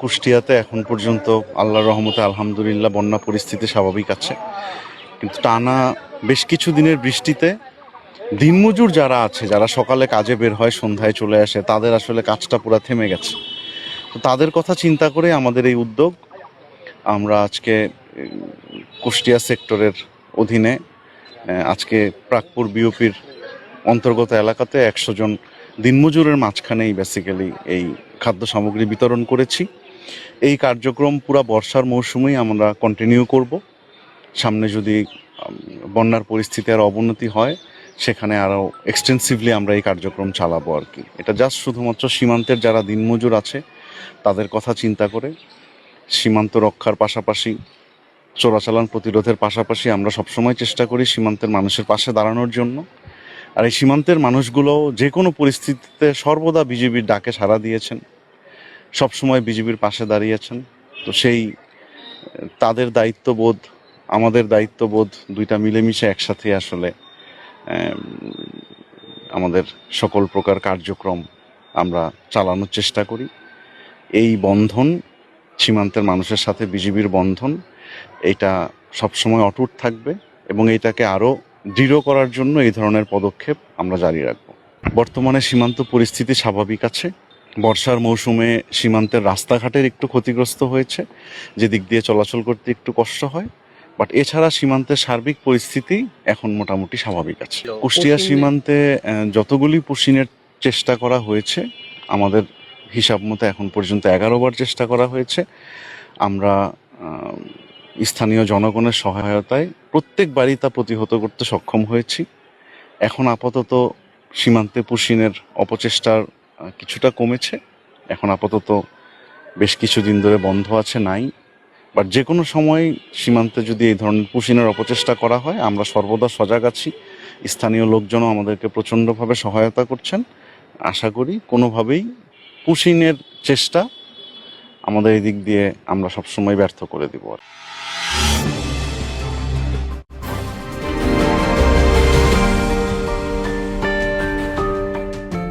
কুষ্টিয়াতে এখন পর্যন্ত আল্লাহর রহমতে আলহামদুলিল্লাহ বন্যা পরিস্থিতি স্বাভাবিক আছে, কিন্তু টানা বেশ কিছু দিনের বৃষ্টিতে দিনমজুর যারা আছে, যারা সকালে কাজে বের হয় সন্ধ্যায় চলে আসে, তাদের আসলে কাজটা পুরো থেমে গেছে। তো তাদের কথা চিন্তা করে আমাদের এই উদ্যোগ। আমরা আজকে কুষ্টিয়া সেক্টরের অধীনে আজকে প্রাকপুর বিওপির অন্তর্গত এলাকাতে 100 জন দিনমজুরের মাঝখানেই বেসিক্যালি এই খাদ্য সামগ্রী বিতরণ করেছি। এই কার্যক্রম পুরা বর্ষার মৌসুমেই আমরা কন্টিনিউ করব। সামনে যদি বন্যার পরিস্থিতি আর অবনতি হয়, সেখানে আরও এক্সটেন্সিভলি আমরা এই কার্যক্রম চালাবো আর কি। এটা জাস্ট শুধুমাত্র সীমান্তের যারা দিনমজুর আছে তাদের কথা চিন্তা করে, সীমান্ত রক্ষার পাশাপাশি চোরাচালান প্রতিরোধের পাশাপাশি আমরা সবসময় চেষ্টা করি সীমান্তের মানুষের পাশে দাঁড়ানোর জন্য। আর এই সীমান্তের মানুষগুলো যে কোনো পরিস্থিতিতে সর্বদা বিজিবির ডাকে সাড়া দিয়েছেন, সবসময় বিজিবির পাশে দাঁড়িয়েছেন। তো সেই তাদের দায়িত্ববোধ, আমাদের দায়িত্ববোধ, দুইটা মিলেমিশে একসাথে আসলে আমাদের সকল প্রকার কার্যক্রম আমরা চালানোর চেষ্টা করি। এই বন্ধন, সীমান্তের মানুষের সাথে বিজিবির বন্ধন, এটা সবসময় অটুট থাকবে এবং এইটাকে আরও দৃঢ় করার জন্য এই ধরনের পদক্ষেপ আমরা জারি রাখব। বর্তমানে সীমান্ত পরিস্থিতি স্বাভাবিক আছে। বর্ষার মৌসুমে সীমান্তের রাস্তাঘাটের একটু ক্ষতিগ্রস্ত হয়েছে, যেদিক দিয়ে চলাচল করতে একটু কষ্ট হয়, বাট এছাড়া সীমান্তের সার্বিক পরিস্থিতি এখন মোটামুটি স্বাভাবিক আছে। কুষ্টিয়া সীমান্তে যতগুলি পুশিনের চেষ্টা করা হয়েছে, আমাদের হিসাব মতো এখন পর্যন্ত 11 বার চেষ্টা করা হয়েছে। আমরা স্থানীয় জনগণের সহায়তায় প্রত্যেকবারই তা প্রতিহত করতে সক্ষম হয়েছি। এখন আপাতত সীমান্তে পুশিনের অপচেষ্টার কিছুটা কমেছে। এখন আপাতত বেশ কিছুদিন ধরে বন্ধ আছে, নাই। বাট যে কোনো সময় সীমান্তে যদি এই ধরনের পুশিনের অপচেষ্টা করা হয়, আমরা সর্বদা সজাগ আছি। স্থানীয় লোকজনও আমাদেরকে প্রচণ্ডভাবে সহায়তা করছেন। আশা করি কোনোভাবেই পুশিনের চেষ্টা আমাদের এই দিক দিয়ে আমরা সবসময় ব্যর্থ করে দিব।